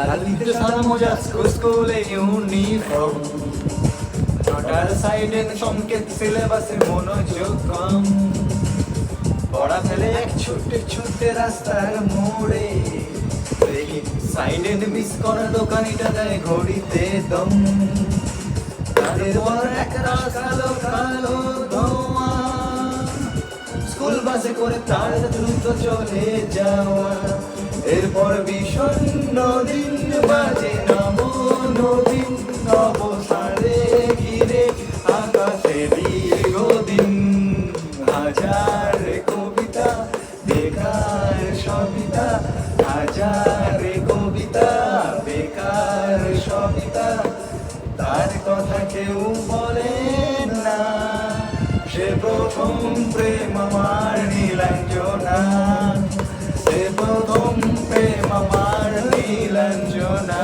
লালিতে সারা মোজা স্কুলে ইউনিফর্ম, নটার সাইডে সংকেত সিলেবাসে মনোযোগ কম, পড়া ফেলে এক ছুটে ছুটে রাস্তার মোড়ে, দেখি সাইডে মিস করা দোকানিটা দেয় ঘড়িতে দম, তাদের পর এক রাত কালো কালো ধোঁয়া, স্কুল বাসে করে তার দ্রুত চলে যাওয়া, এরপর বিষণ্ণ দিন বাজে নমো নবীন অবসারে ঘিরে আকাশে দীর্ঘদিন, হাজার কবিতা বেকার সবিতা, হাজার কবিতা বেকার সবিতা, তার কথা কেউ বলে না, সে প্রথম প্রেম আমার নীলাঞ্জনা, সে প্রথম প্রেম আমার নীলাঞ্জনা।